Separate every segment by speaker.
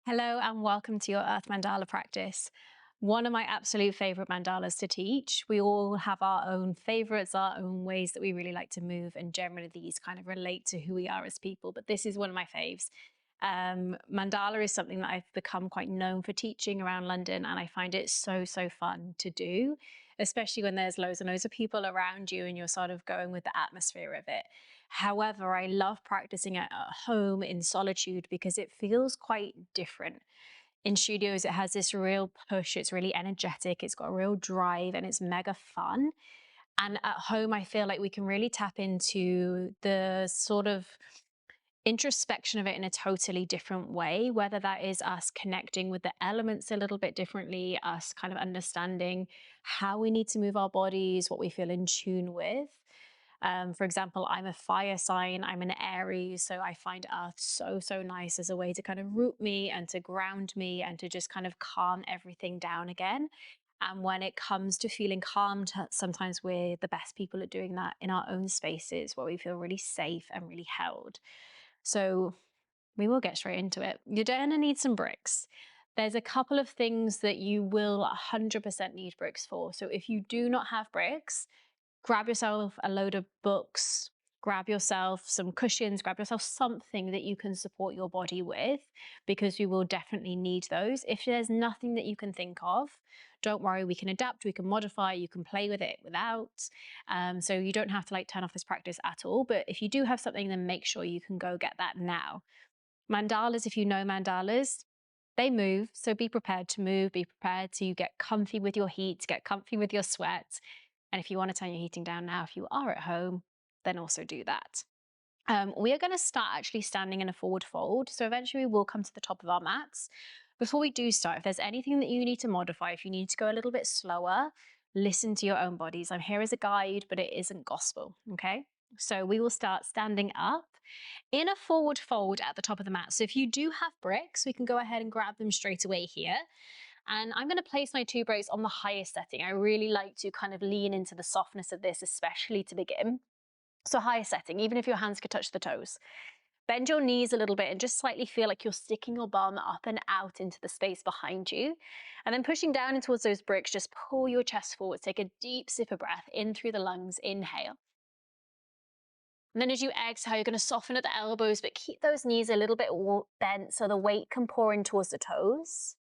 Speaker 1: Hello and welcome to your Earth Mandala practice. One of my absolute favorite mandalas to teach. We all have our own favorites, our own ways that we really like to move, and generally these kind of relate to who we are as people, but this is one of my faves. Mandala is something that I've become quite known for teaching around London, and I find it so fun to do, especially when there's loads and loads of people around you and you're sort of going with the atmosphere of it. However, I love practicing it at home in solitude because it feels quite different. In studios, it has this real push, it's really energetic, it's got a real drive, and it's mega fun. And at home, I feel like we can really tap into the sort of introspection of it in a totally different way, whether that is us connecting with the elements a little bit differently, us kind of understanding how we need to move our bodies, what we feel in tune with. For example, I'm a fire sign, I'm an Aries, so I find Earth so nice as a way to kind of root me and to ground me and to just kind of calm everything down again. And when it comes to feeling calmed, sometimes we're the best people at doing that in our own spaces where we feel really safe and really held. So we will get straight into it. You're going to need some bricks. There's a couple of things that you will 100% need bricks for. So if you do not have bricks, grab yourself a load of books, grab yourself some cushions, grab yourself something that you can support your body with, because you will definitely need those. If there's nothing that you can think of, don't worry, we can adapt, we can modify, you can play with it without. So you don't have to like turn off this practice at all. But if you do have something, then make sure you can go get that now. Mandalas, if you know mandalas, they move. So be prepared to move, be prepared to get comfy with your heat, get comfy with your sweat. And if you want to turn your heating down now, if you are at home, then also do that. We are going to start actually standing in a forward fold. So eventually we'll come to the top of our mats. Before we do start, if there's anything that you need to modify, if you need to go a little bit slower, listen to your own bodies. I'm here as a guide, but it isn't gospel, okay? So we will start standing up in a forward fold at the top of the mat. So if you do have bricks, we can go ahead and grab them straight away here. And I'm going to place my 2 bricks on the highest setting. I really like to kind of lean into the softness of this, especially to begin. So highest setting, even if your hands could touch the toes. Bend your knees a little bit and just slightly feel like you're sticking your bum up and out into the space behind you. And then pushing down in towards those bricks, just pull your chest forward. Take a deep sip of breath in through the lungs. Inhale. And then as you exhale, you're going to soften at the elbows, but keep those knees a little bit bent so the weight can pour in towards the toes.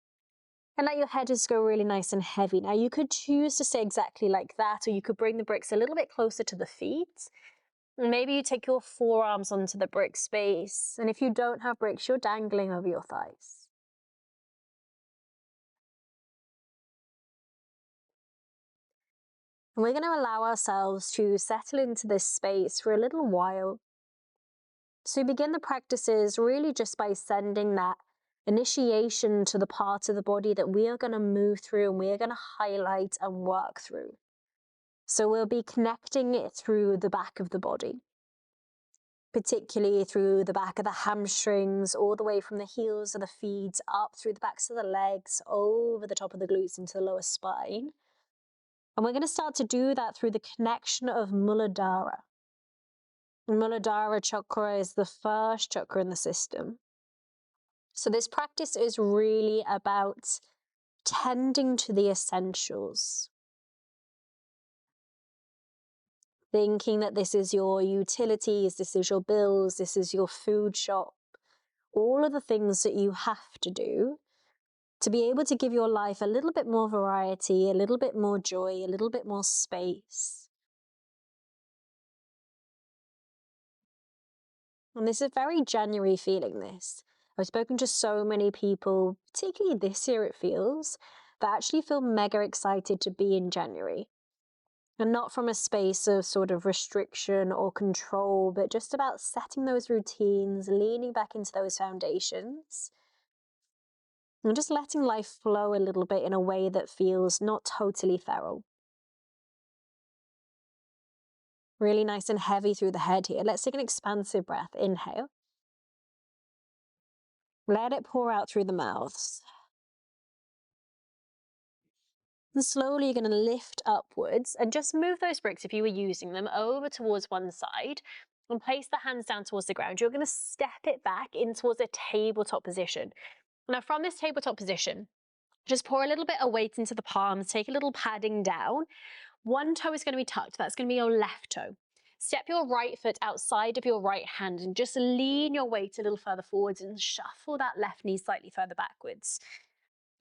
Speaker 1: And let your head just go really nice and heavy. Now you could choose to stay exactly like that, or you could bring the bricks a little bit closer to the feet. Maybe you take your forearms onto the brick space. And if you don't have bricks, you're dangling over your thighs. And we're going to allow ourselves to settle into this space for a little while. So begin the practices really just by sending that initiation to the part of the body that we are going to move through and we are going to highlight and work through. So we'll be connecting it through the back of the body, particularly through the back of the hamstrings, all the way from the heels of the feet, up through the backs of the legs, over the top of the glutes into the lower spine. And we're going to start to do that through the connection of Muladhara. Muladhara chakra is the first chakra in the system. So this practice is really about tending to the essentials. Thinking that this is your utilities, this is your bills, this is your food shop. All of the things that you have to do to be able to give your life a little bit more variety, a little bit more joy, a little bit more space. And this is very January feeling, this. I've spoken to so many people, particularly this year it feels, that actually feel mega excited to be in January. And not from a space of sort of restriction or control, but just about setting those routines, leaning back into those foundations, and just letting life flow a little bit in a way that feels not totally feral. Really nice and heavy through the head here. Let's take an expansive breath. Inhale. Let it pour out through the mouth. And slowly you're going to lift upwards and just move those bricks, if you were using them, over towards one side and place the hands down towards the ground. You're going to step it back in towards a tabletop position. Now from this tabletop position, just pour a little bit of weight into the palms, take a little padding down. One toe is going to be tucked, that's going to be your left toe. Step your right foot outside of your right hand and just lean your weight a little further forwards and shuffle that left knee slightly further backwards.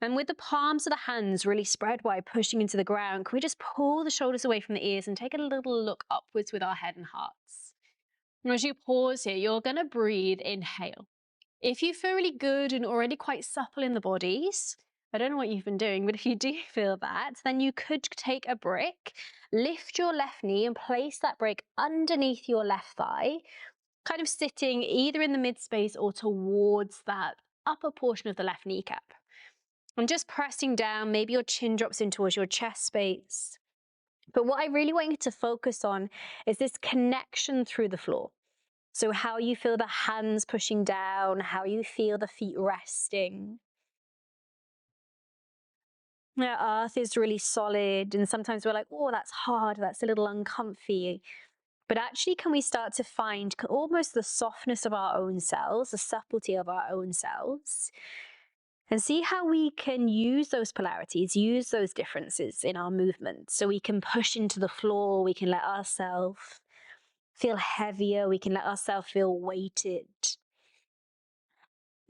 Speaker 1: And with the palms of the hands really spread wide, pushing into the ground, can we just pull the shoulders away from the ears and take a little look upwards with our head and hearts? And as you pause here, you're going to breathe, inhale. If you feel really good and already quite supple in the bodies, I don't know what you've been doing, but if you do feel that, then you could take a brick, lift your left knee and place that brick underneath your left thigh, kind of sitting either in the mid space or towards that upper portion of the left kneecap. And just pressing down, maybe your chin drops in towards your chest space. But what I really want you to focus on is this connection through the floor. So how you feel the hands pushing down, how you feel the feet resting. Now, earth is really solid, and sometimes we're like, oh, that's hard, that's a little uncomfy. But actually, can we start to find almost the softness of our own cells, the subtlety of our own cells, and see how we can use those polarities, use those differences in our movement. So we can push into the floor, we can let ourselves feel heavier, we can let ourselves feel weighted.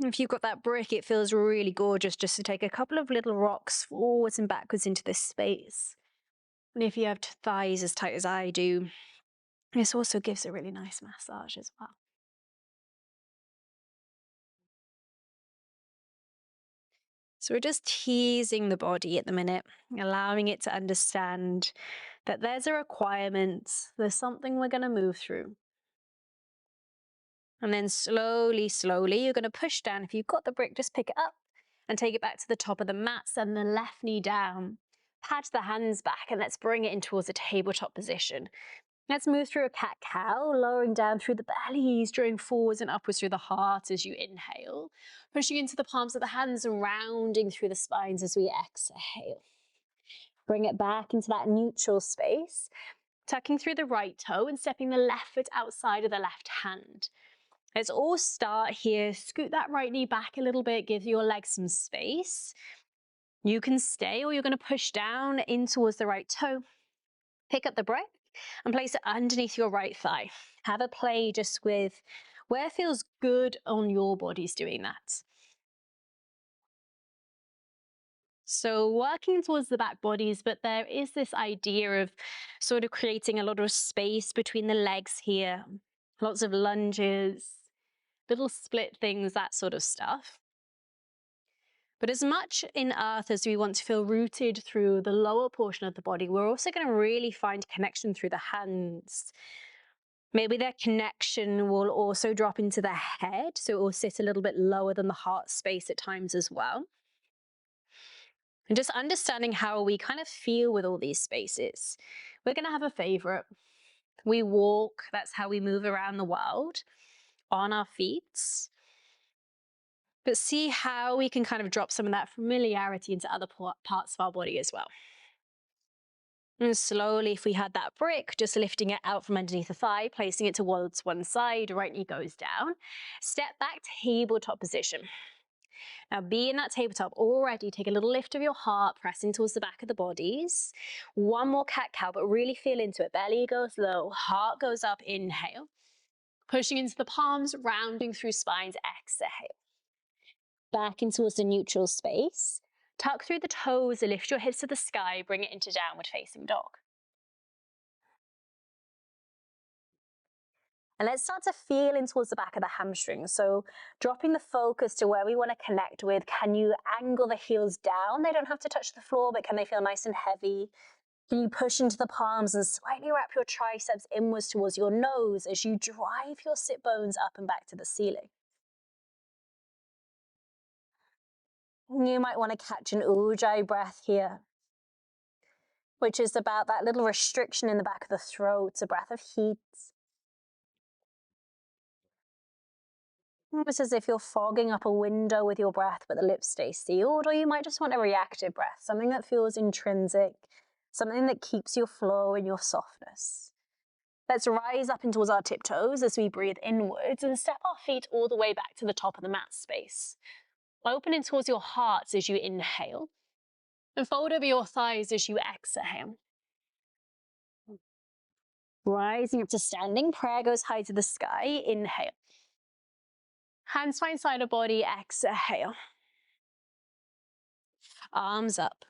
Speaker 1: If you've got that brick, it feels really gorgeous just to take a couple of little rocks forwards and backwards into this space. And if you have thighs as tight as I do, this also gives a really nice massage as well. So we're just teasing the body at the minute, allowing it to understand that there's a requirement, there's something we're going to move through. And then slowly, slowly, you're going to push down. If you've got the brick, just pick it up and take it back to the top of the mat. Send the left knee down. Pat the hands back and let's bring it in towards a tabletop position. Let's move through a cat-cow, lowering down through the bellies, drawing forwards and upwards through the heart as you inhale. Pushing into the palms of the hands and rounding through the spines as we exhale. Bring it back into that neutral space, tucking through the right toe and stepping the left foot outside of the left hand. Let's all start here. Scoot that right knee back a little bit, give your legs some space. You can stay or you're going to push down in towards the right toe. Pick up the brick and place it underneath your right thigh. Have a play just with where feels good on your body's doing that. So working towards the back bodies, but there is this idea of sort of creating a lot of space between the legs here. Lots of lunges, little split things, that sort of stuff. But as much in earth as we want to feel rooted through the lower portion of the body, we're also going to really find connection through the hands. Maybe their connection will also drop into the head, so it will sit a little bit lower than the heart space at times as well. And just understanding how we kind of feel with all these spaces. We're going to have a favorite. We walk, that's how we move around the world, on our feet. But see how we can kind of drop some of that familiarity into other parts of our body as well. And slowly, if we had that brick, just lifting it out from underneath the thigh, placing it towards one side, right knee goes down. Step back, tabletop position. Now be in that tabletop already, take a little lift of your heart, pressing towards the back of the bodies. One more cat-cow, but really feel into it. Belly goes low, heart goes up, inhale. Pushing into the palms, rounding through spines, exhale. Back in towards the neutral space. Tuck through the toes, lift your hips to the sky, bring it into downward facing dog. And let's start to feel in towards the back of the hamstrings. So dropping the focus to where we want to connect with. Can you angle the heels down? They don't have to touch the floor, but can they feel nice and heavy? Can you push into the palms and slightly wrap your triceps inwards towards your nose as you drive your sit bones up and back to the ceiling? You might want to catch an ujjayi breath here, which is about that little restriction in the back of the throat, a breath of heat. It's as if you're fogging up a window with your breath, but the lips stay sealed, or you might just want a reactive breath, something that feels intrinsic, something that keeps your flow and your softness. Let's rise up in towards our tiptoes as we breathe inwards and step our feet all the way back to the top of the mat space. Opening towards your heart as you inhale. And fold over your thighs as you exhale. Rising up to standing, prayer goes high to the sky, inhale. Hands find side of body, exhale. Arms up.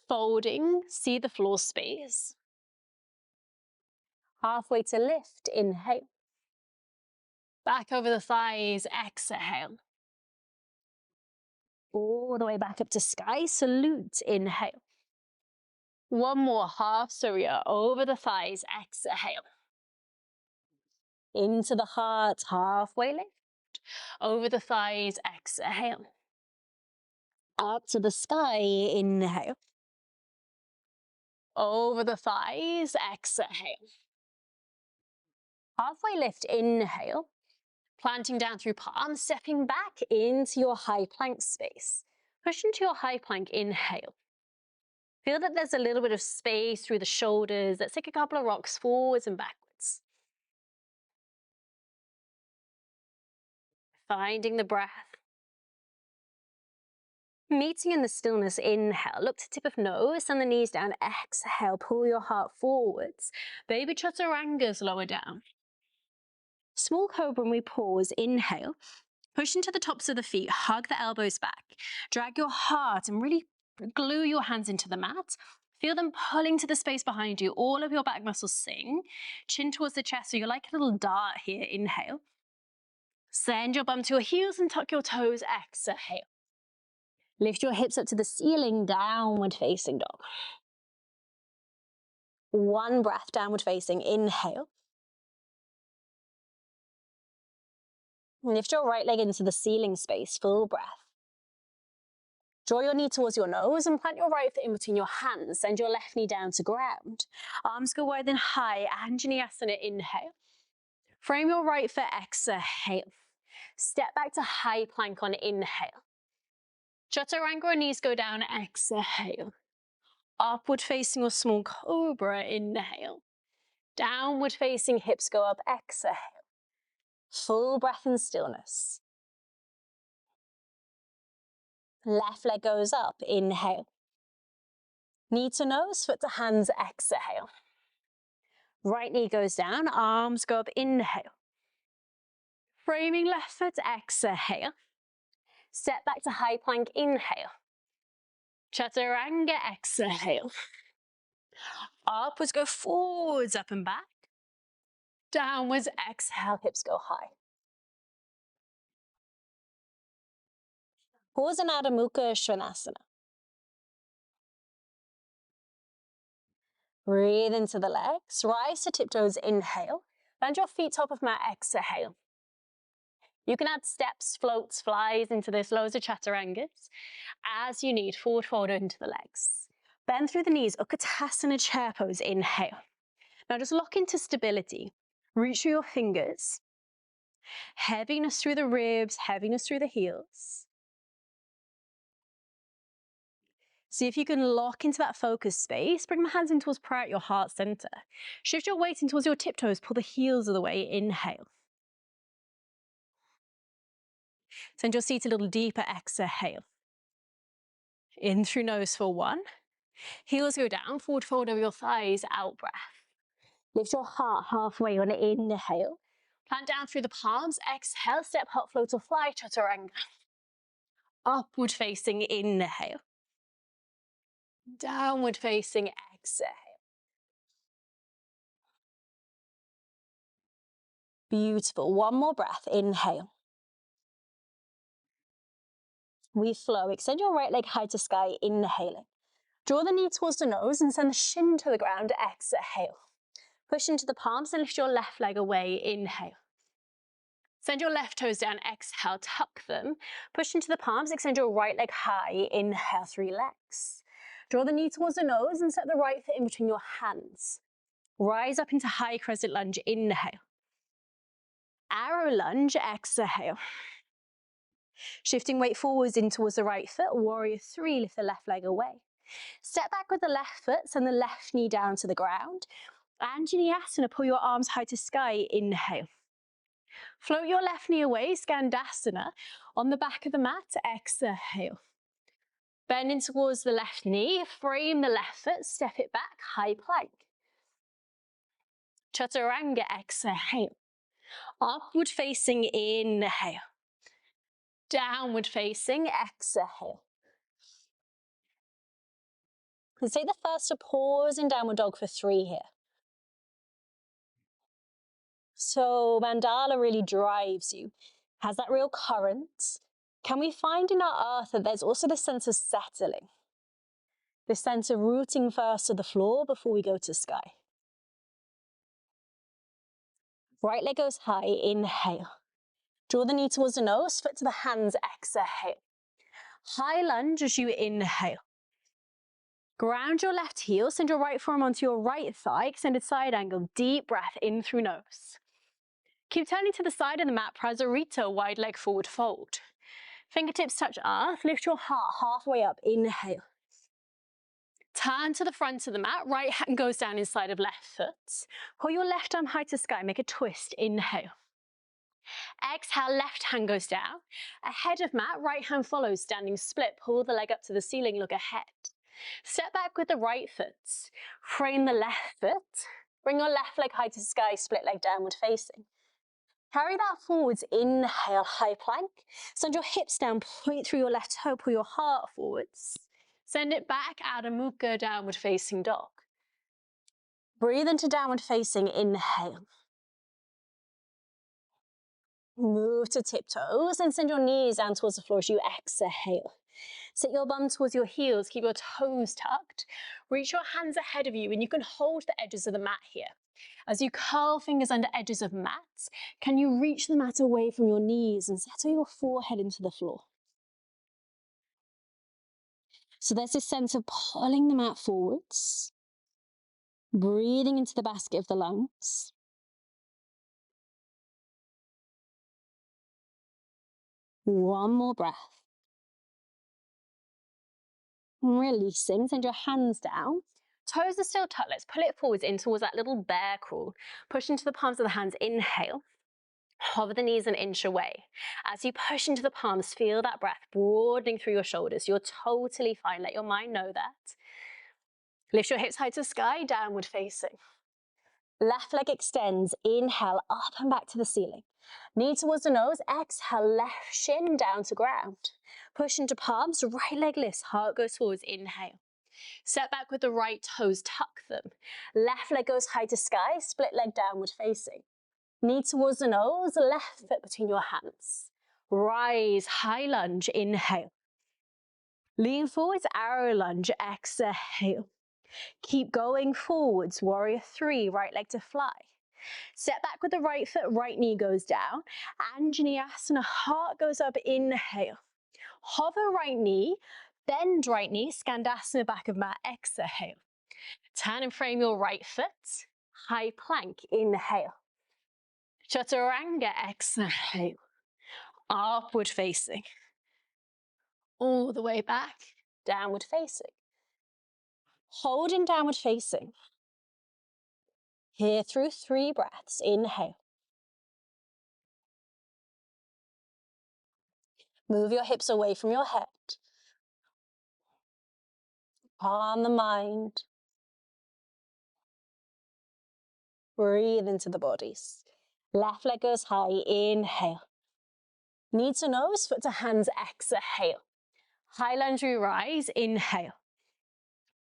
Speaker 1: Folding, see the floor space. Halfway to lift, inhale. Back over the thighs, exhale. All the way back up to sky, salute, inhale. One more, half surya, over the thighs, exhale. Into the heart, halfway lift. Over the thighs, exhale. Up to the sky, inhale. Over the thighs, exhale. Halfway lift, inhale. Planting down through palms, stepping back into your high plank space. Push into your high plank, inhale. Feel that there's a little bit of space through the shoulders. Let's take a couple of rocks forwards and backwards. Finding the breath. Meeting in the stillness, inhale. Look to tip of nose and the knees down. Exhale, pull your heart forwards. Baby chaturangas, lower down. Small cobra when we pause, inhale. Push into the tops of the feet, hug the elbows back. Drag your heart and really glue your hands into the mat. Feel them pulling to the space behind you. All of your back muscles sing. Chin towards the chest, so you're like a little dart here. Inhale. Send your bum to your heels and tuck your toes. Exhale. Lift your hips up to the ceiling, downward facing dog. One breath, downward facing. Inhale. Lift your right leg into the ceiling space, full breath. Draw your knee towards your nose and plant your right foot in between your hands. Send your left knee down to ground. Arms go wide and high. Anjaneyasana, inhale. Frame your right foot, exhale. Step back to high plank on inhale. Chaturanga, knees go down, exhale. Upward facing or small cobra, inhale. Downward facing, hips go up, exhale. Full breath and stillness. Left leg goes up, inhale. Knee to nose, foot to hands, exhale. Right knee goes down, arms go up, inhale. Framing left foot, exhale. Step back to high plank, inhale. Chaturanga, exhale. Upwards, go forwards, up and back. Downwards, exhale, hips go high. Pause in Adho Mukha Svanasana. Breathe into the legs, rise to tiptoes, inhale. Bend your feet top of mat, exhale. You can add steps, floats, flies into this, loads of chaturangas. As you need, forward fold into the legs. Bend through the knees, Utkatasana chair pose, inhale. Now just lock into stability. Reach through your fingers. Heaviness through the ribs, heaviness through the heels. See if you can lock into that focus space. Bring the hands in towards prayer at your heart center. Shift your weight in towards your tiptoes. Pull the heels of the way. Inhale. Send your seat a little deeper. Exhale. In through nose for one. Heels go down. Forward fold over your thighs. Out breath. Lift your heart halfway on inhale. Plant down through the palms. Exhale. Step, hop, float or fly. Chaturanga. Upward facing. Inhale. Downward facing, exhale. Beautiful. One more breath. Inhale. We flow. Extend your right leg high to sky. Inhaling. Draw the knee towards the nose and send the shin to the ground. Exhale. Push into the palms and lift your left leg away. Inhale. Send your left toes down. Exhale. Tuck them. Push into the palms. Extend your right leg high. Inhale. 3 legs. Draw the knee towards the nose and set the right foot in between your hands. Rise up into high crescent lunge. Inhale. Arrow lunge. Exhale. Shifting weight forwards in towards the right foot. Warrior 3. Lift the left leg away. Step back with the left foot. Send the left knee down to the ground. Anjaneyasana. Pull your arms high to sky. Inhale. Float your left knee away, Skandasana, on the back of the mat, exhale. Bending towards the left knee, frame the left foot, step it back, high plank. Chaturanga, exhale. Upward facing, inhale. Downward facing, exhale. Let's take the first to pause in downward dog for 3 here. So Mandala really drives you, has that real current. Can we find in our earth that there's also this sense of settling? This sense of rooting first to the floor before we go to sky. Right leg goes high, inhale. Draw the knee towards the nose, foot to the hands, exhale. High lunge as you inhale. Ground your left heel, send your right forearm onto your right thigh, extended side angle, deep breath in through nose. Keep turning to the side of the mat, Prasarita, wide leg forward fold. Fingertips touch earth, lift your heart halfway up, inhale. Turn to the front of the mat, right hand goes down inside of left foot. Pull your left arm high to sky, make a twist, inhale. Exhale, left hand goes down. Ahead of mat, right hand follows, standing split. Pull the leg up to the ceiling, look ahead. Step back with the right foot. Frame the left foot. Bring your left leg high to sky, split leg downward facing. Carry that forwards, inhale, high plank. Send your hips down, point through your left toe, pull your heart forwards. Send it back, Adho Mukha, downward facing dog. Breathe into downward facing, inhale. Move to tiptoes and send your knees down towards the floor as you exhale. Sit your bum towards your heels, keep your toes tucked. Reach your hands ahead of you and you can hold the edges of the mat here. As you curl fingers under edges of mats, can you reach the mat away from your knees and settle your forehead into the floor? So there's this sense of pulling the mat forwards, breathing into the basket of the lungs. One more breath. Releasing, send your hands down. Toes are still tucked. Let's pull it forwards in towards that little bear crawl. Push into the palms of the hands, inhale. Hover the knees an inch away. As you push into the palms, feel that breath broadening through your shoulders. You're totally fine. Let your mind know that. Lift your hips high to sky, downward facing. Left leg extends, inhale, up and back to the ceiling. Knee towards the nose, exhale, left shin down to ground. Push into palms, right leg lifts, heart goes forwards, inhale. Step back with the right toes, tuck them. Left leg goes high to sky, split leg downward facing. Knee towards the nose, left foot between your hands. Rise, high lunge, inhale. Lean forwards, arrow lunge, exhale. Keep going forwards, warrior 3, right leg to fly. Step back with the right foot, right knee goes down. Anjaneyasana, heart goes up, inhale. Hover right knee, bend right knee, Skandasana, back of mat, exhale. Turn and frame your right foot, high plank, inhale. Chaturanga, exhale. Upward facing. All the way back, downward facing. Hold in downward facing. Here through 3 breaths, inhale. Move your hips away from your head. Calm the mind. Breathe into the bodies. Left leg goes high, inhale. Knee to nose, foot to hands, exhale. High lunge, we rise, inhale.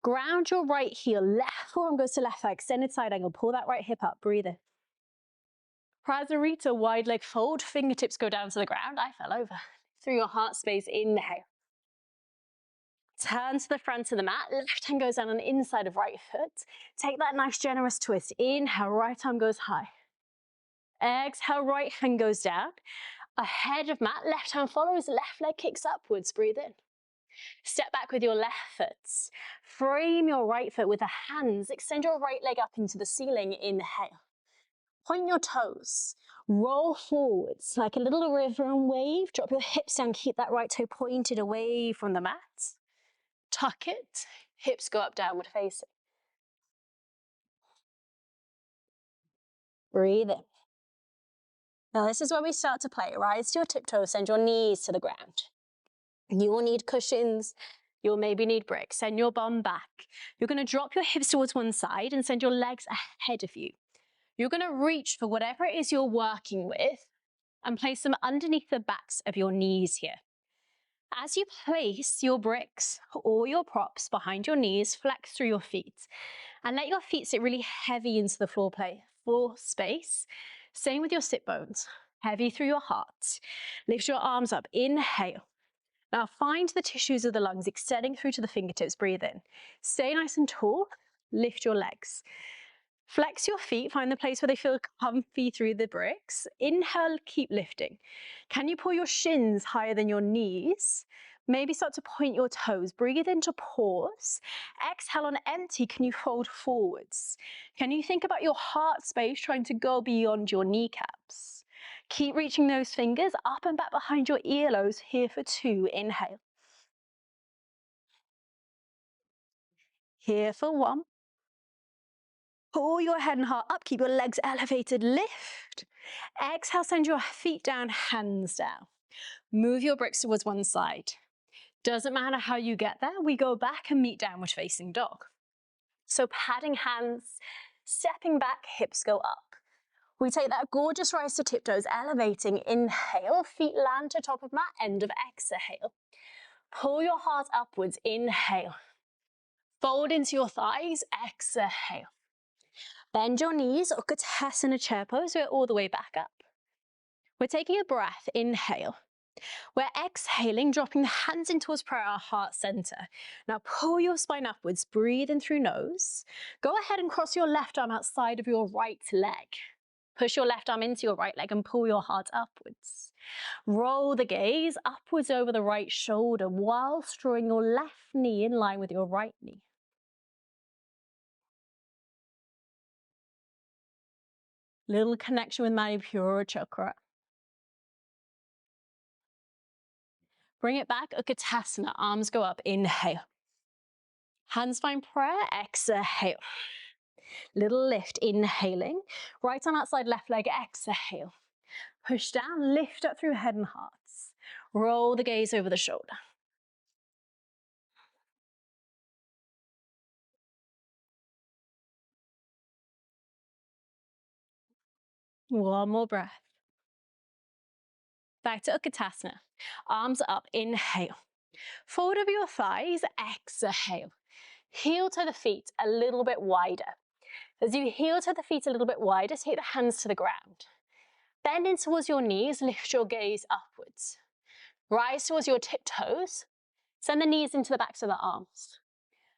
Speaker 1: Ground your right heel, left forearm goes to left thigh, extended side angle, pull that right hip up, breathe in. Prasarita, wide leg fold, fingertips go down to the ground, I fell over. Through your heart space, inhale. Turn to the front of the mat, left hand goes down on the inside of right foot. Take that nice generous twist, inhale, right arm goes high. Exhale, right hand goes down. Ahead of mat, left hand follows, left leg kicks upwards, breathe in. Step back with your left foot. Frame your right foot with the hands. Extend your right leg up into the ceiling, inhale. Point your toes. Roll forwards like a little river and wave. Drop your hips down, keep that right toe pointed away from the mat. Tuck it, hips go up, downward facing. Breathe in. Now this is where we start to play. Rise to your tiptoes, send your knees to the ground. You will need cushions. You'll maybe need bricks. Send your bum back. You're going to drop your hips towards one side and send your legs ahead of you. You're going to reach for whatever it is you're working with and place them underneath the backs of your knees here. As you place your bricks or your props behind your knees, flex through your feet and let your feet sit really heavy into the floor space. Same with your sit bones, heavy through your heart. Lift your arms up, inhale. Now find the tissues of the lungs extending through to the fingertips, breathe in. Stay nice and tall, lift your legs. Flex your feet, find the place where they feel comfy through the bricks. Inhale, keep lifting. Can you pull your shins higher than your knees? Maybe start to point your toes. Breathe in to pause. Exhale on empty, can you fold forwards? Can you think about your heart space trying to go beyond your kneecaps? Keep reaching those fingers up and back behind your earlobes here for 2. Inhale. Here for 1. Pull your head and heart up, keep your legs elevated, lift. Exhale, send your feet down, hands down. Move your bricks towards one side. Doesn't matter how you get there, we go back and meet downward facing dog. So patting hands, stepping back, hips go up. We take that gorgeous rise to tiptoes, elevating, inhale, feet land to top of mat, end of exhale. Pull your heart upwards, inhale. Fold into your thighs, exhale. Bend your knees, Utkatasana chair pose, we're all the way back up. We're taking a breath, inhale. We're exhaling, dropping the hands in towards prayer, our heart center. Now pull your spine upwards, breathe in through nose. Go ahead and cross your left arm outside of your right leg. Push your left arm into your right leg and pull your heart upwards. Roll the gaze upwards over the right shoulder whilst drawing your left knee in line with your right knee. Little connection with Manipura Chakra. Bring it back, Utkatasana, arms go up, inhale. Hands find prayer, exhale. Little lift, inhaling. Right arm outside left leg, exhale. Push down, lift up through head and hearts. Roll the gaze over the shoulder. One more breath. Back to Utkatasana. Arms up, inhale. Fold over your thighs, exhale. Heel to the feet a little bit wider. As you heel to the feet a little bit wider, take the hands to the ground. Bend in towards your knees, lift your gaze upwards. Rise towards your tiptoes. Send the knees into the backs of the arms.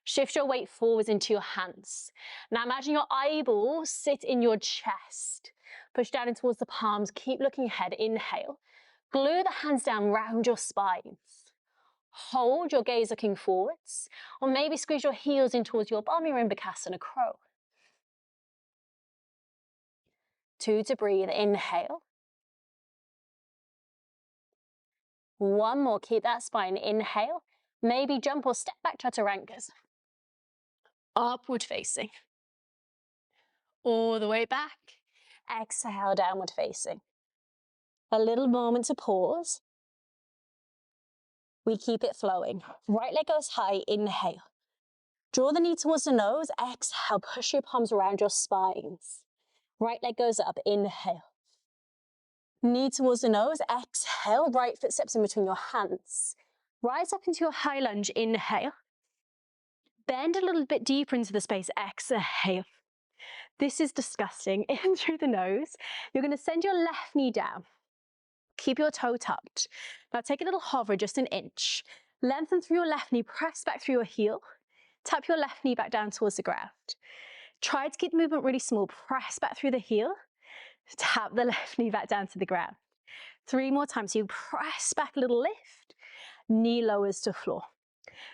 Speaker 1: Shift your weight forwards into your hands. Now imagine your eyeballs sit in your chest. Push down in towards the palms, keep looking ahead, inhale. Glue the hands down round your spines. Hold your gaze looking forwards, or maybe squeeze your heels in towards your bum, you're in Bakasana Crow. 2 to breathe, inhale. 1 more, keep that spine, inhale. Maybe jump or step back, Chaturangas. Upward facing. All the way back. Exhale, downward facing. A little moment to pause. We keep it flowing. Right leg goes high, inhale. Draw the knee towards the nose, exhale, push your palms around your spines. Right leg goes up, inhale. Knee towards the nose, exhale, right foot steps in between your hands. Rise up into your high lunge, inhale. Bend a little bit deeper into the space, exhale. This is disgusting, in through the nose. You're gonna send your left knee down. Keep your toe tucked. Now take a little hover, just an inch. Lengthen through your left knee, press back through your heel. Tap your left knee back down towards the ground. Try to keep the movement really small. Press back through the heel. Tap the left knee back down to the ground. 3 more times. So you press back, a little lift. Knee lowers to floor.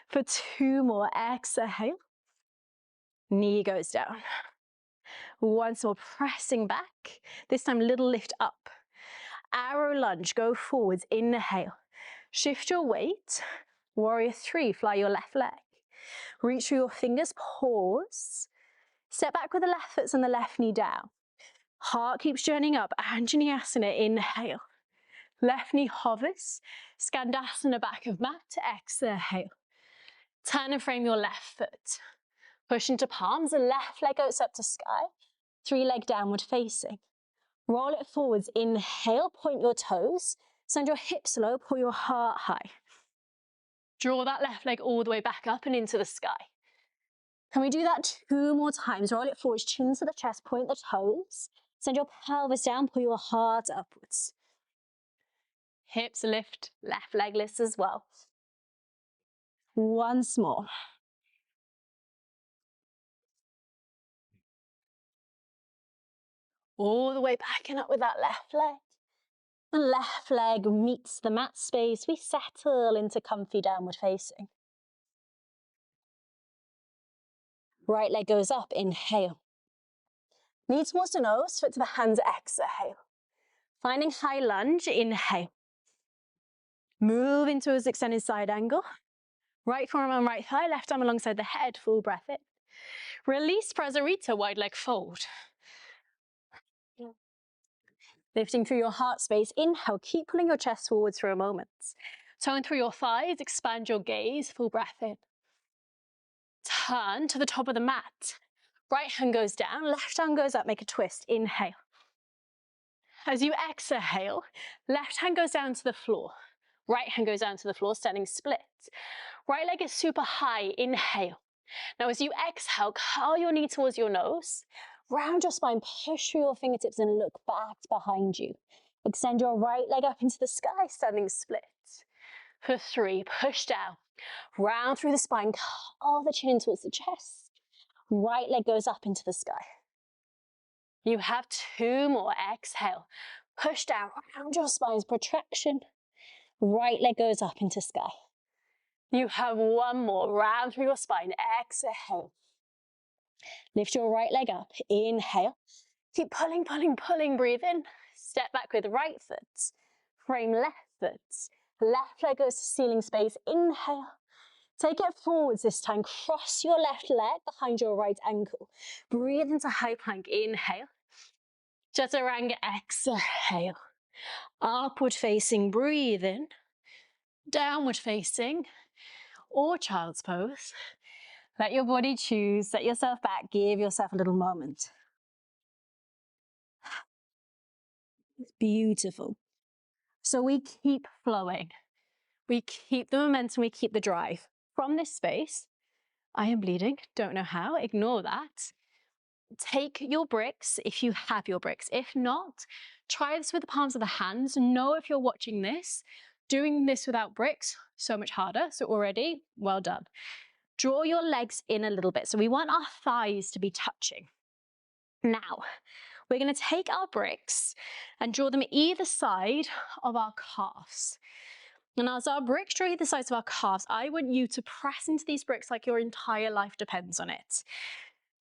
Speaker 1: For 2 more, exhale. Knee goes down. Once more, pressing back. This time, little lift up. Arrow lunge, go forwards, inhale. Shift your weight. Warrior 3, fly your left leg. Reach through your fingers, pause. Step back with the left foot and the left knee down. Heart keeps journeying up. Anjaneyasana, inhale. Left knee hovers. Skandasana, back of mat. Exhale. Turn and frame your left foot. Push into palms. The left leg goes up to sky. 3-leg downward facing. Roll it forwards. Inhale, point your toes. Send your hips low, pull your heart high. Draw that left leg all the way back up and into the sky. Can we do that 2 more times? Roll it forwards, chin to the chest, point the toes. Send your pelvis down, pull your heart upwards. Hips lift, left leg lifts as well. Once more. All the way back and up with that left leg. The left leg meets the mat space. We settle into comfy downward facing. Right leg goes up, inhale. Knee towards the nose, foot to the hands, exhale. Finding high lunge, inhale. Move into an extended side angle. Right forearm on right thigh, left arm alongside the head, full breath in. Release, Prasarita, wide leg fold. Lifting through your heart space, inhale, keep pulling your chest forwards for a moment. Tone through your thighs, expand your gaze, full breath in. Turn to the top of the mat. Right hand goes down, left arm goes up, make a twist, inhale. As you exhale, left hand goes down to the floor. Right hand goes down to the floor, standing split. Right leg is super high, inhale. Now as you exhale, curl your knee towards your nose. Round your spine, push through your fingertips and look back behind you. Extend your right leg up into the sky, standing split. For 3, push down. Round through the spine, curl the chin towards the chest. Right leg goes up into the sky. You have 2 more, exhale. Push down, round your spine's protraction. Right leg goes up into sky. You have 1 more, round through your spine, exhale. Lift your right leg up, inhale. Keep pulling, pulling, pulling, breathe in. Step back with right foot, frame left foot. Left leg goes to ceiling space, inhale. Take it forwards this time, cross your left leg behind your right ankle. Breathe into high plank, inhale. Chaturanga, exhale. Upward facing, breathe in. Downward facing, or child's pose. Let your body choose, set yourself back, give yourself a little moment. It's beautiful. So we keep flowing. We keep the momentum, we keep the drive. From this space, I am bleeding, don't know how, ignore that. Take your bricks if you have your bricks. If not, try this with the palms of the hands. Know if you're watching this, doing this without bricks, so much harder. So already, well done. Draw your legs in a little bit. So we want our thighs to be touching. Now, we're going to take our bricks and draw them either side of our calves. And as our bricks draw either sides of our calves, I want you to press into these bricks like your entire life depends on it.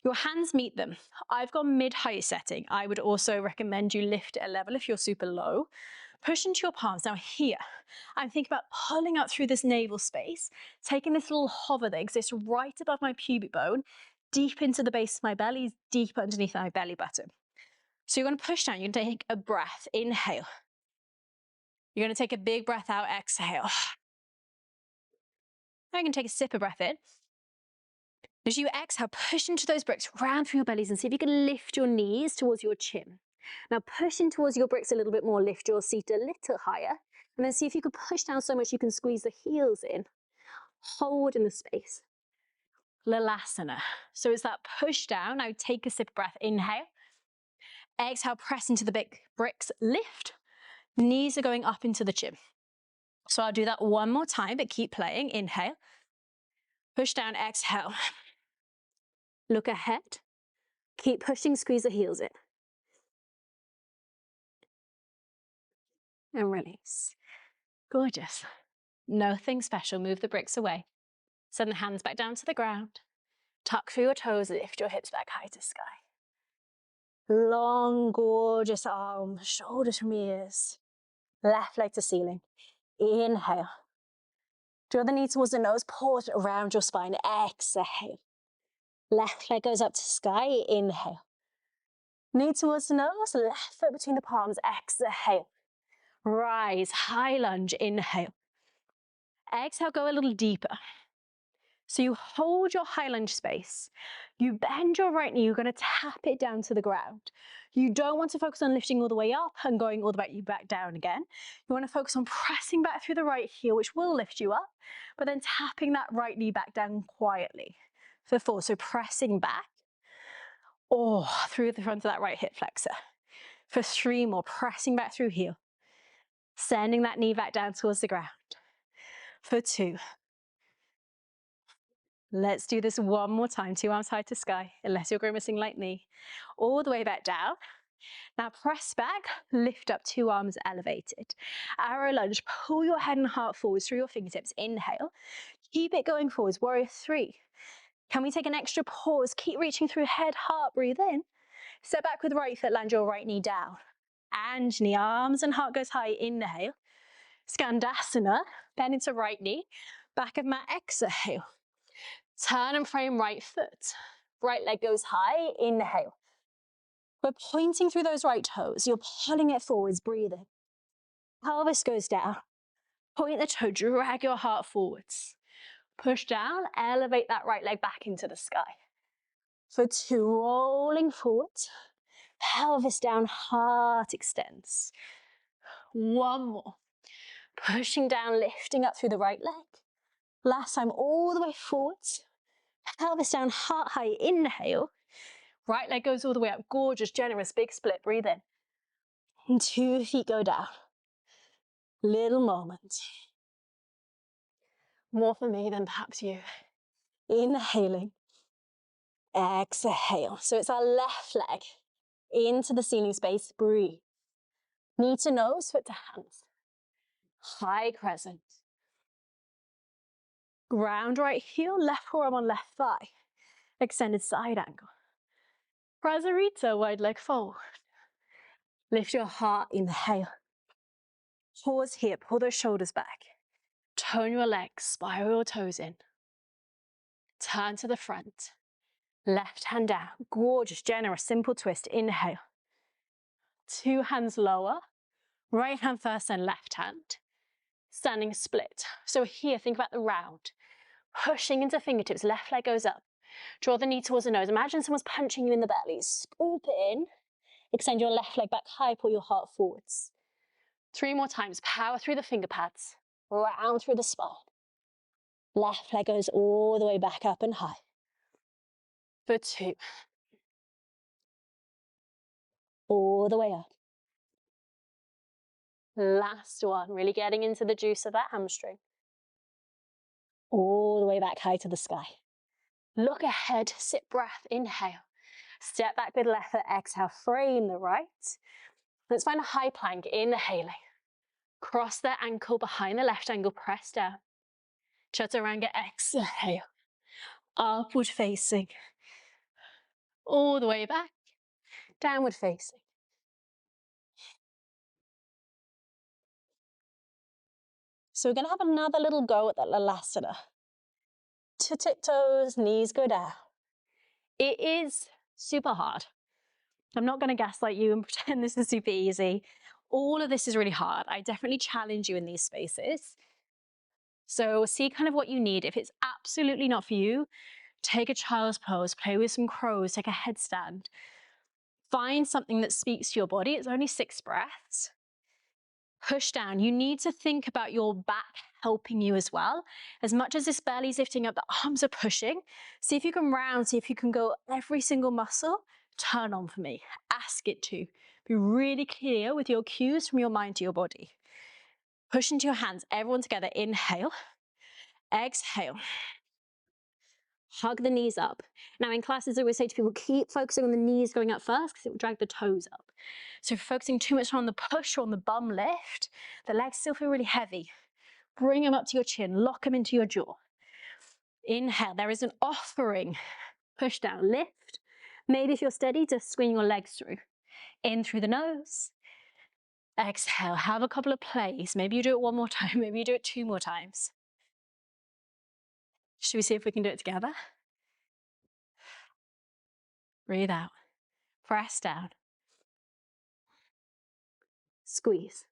Speaker 1: Your hands meet them. I've got mid-height setting. I would also recommend you lift it a level if you're super low. Push into your palms. Now here, I'm thinking about pulling up through this navel space, taking this little hover that exists right above my pubic bone, deep into the base of my belly, deep underneath my belly button. So you're going to push down. You're going to take a breath. Inhale. You're going to take a big breath out. Exhale. Now you can take a sip of breath in. As you exhale, push into those bricks, round through your bellies, and see if you can lift your knees towards your chin. Now push in towards your bricks a little bit more, lift your seat a little higher, and then see if you can push down so much you can squeeze the heels in. Hold in the space. Lalasana. So it's that push down. Now take a sip of breath. Inhale. Exhale, press into the big bricks, lift. Knees are going up into the chin. So I'll do that one more time, but keep playing. Inhale. Push down, exhale. Look ahead. Keep pushing, squeeze the heels in. And release. Gorgeous. Nothing special. Move the bricks away. Send the hands back down to the ground. Tuck through your toes, lift your hips back high to sky. Long, gorgeous arms, shoulders from ears. Left leg to ceiling. Inhale. Draw the knee towards the nose, pause around your spine. Exhale. Left leg goes up to sky. Inhale. Knee towards the nose, left foot between the palms, exhale. Rise, high lunge, inhale. Exhale, go a little deeper. So you hold your high lunge space. You bend your right knee, you're going to tap it down to the ground. You don't want to focus on lifting all the way up and going all the way back down again. You want to focus on pressing back through the right heel, which will lift you up, but then tapping that right knee back down quietly for 4. So pressing back or through the front of that right hip flexor. For 3 more, pressing back through heel. Sending that knee back down towards the ground. For 2. Let's do this one more time. 2 arms high to sky, unless you're grimacing like me. All the way back down. Now press back, lift up, 2 arms elevated. Arrow lunge, pull your head and heart forwards through your fingertips. Inhale. Keep it going forwards. Warrior 3. Can we take an extra pause? Keep reaching through head, heart, breathe in. Step back with right foot, land your right knee down. Anjali, arms and heart goes high. Inhale. Skandasana, bend into right knee. Back of mat, exhale. Turn and frame right foot. Right leg goes high, inhale. We're pointing through those right toes. You're pulling it forwards, breathing. Pelvis goes down. Point the toe, drag your heart forwards. Push down, elevate that right leg back into the sky. For 2, rolling forwards. Pelvis down, heart extends. 1 more. Pushing down, lifting up through the right leg. Last time, all the way forwards. Pelvis down, heart high, inhale. Right leg goes all the way up, gorgeous, generous, big split, breathe in. And 2 feet go down. Little moment. More for me than perhaps you. Inhaling. Exhale. So it's our left leg into the ceiling space, breathe. Knee to nose, foot to hands. High crescent. Ground right heel, left forearm on left thigh. Extended side angle. Prasarita, wide leg fold. Lift your heart, inhale. Pause here, pull those shoulders back. Tone your legs, spiral your toes in. Turn to the front. Left hand down, gorgeous, generous, simple twist, inhale. 2 hands lower, right hand first and left hand. Standing split. So here, think about the round. Pushing into fingertips, left leg goes up. Draw the knee towards the nose. Imagine someone's punching you in the belly. Scoop it in. Extend your left leg back high, pull your heart forwards. 3 more times, power through the finger pads. Round through the spine. Left leg goes all the way back up and high. For 2. All the way up. Last one, really getting into the juice of that hamstring. All the way back high to the sky. Look ahead, sit breath, inhale. Step back with left foot, exhale, frame the right. Let's find a high plank, inhaling. Cross the ankle behind the left ankle, press down. Chaturanga, exhale. Upward facing. All the way back. Downward facing. So we're going to have another little go at that Lalasana. To tiptoes, knees go down. It is super hard. I'm not going to gaslight you and pretend this is super easy. All of this is really hard. I definitely challenge you in these spaces. So see kind of what you need. If it's absolutely not for you, take a child's pose, play with some crows, take a headstand. Find something that speaks to your body. It's only 6 breaths. Push down. You need to think about your back helping you as well. As much as this belly's lifting up, the arms are pushing. See if you can round, see if you can go every single muscle. Turn on for me. Ask it to. Be really clear with your cues from your mind to your body. Push into your hands. Everyone together. Inhale. Exhale. Hug the knees up. Now in classes, I always say to people, keep focusing on the knees going up first because it will drag the toes up. So if you're focusing too much on the push or on the bum lift, the legs still feel really heavy. Bring them up to your chin, lock them into your jaw. Inhale, there is an offering. Push down, lift. Maybe if you're steady, just swing your legs through. In through the nose. Exhale, have a couple of plays. Maybe you do it 1 more time, maybe you do it 2 more times. Should we see if we can do it together? Breathe out. Press down. Squeeze.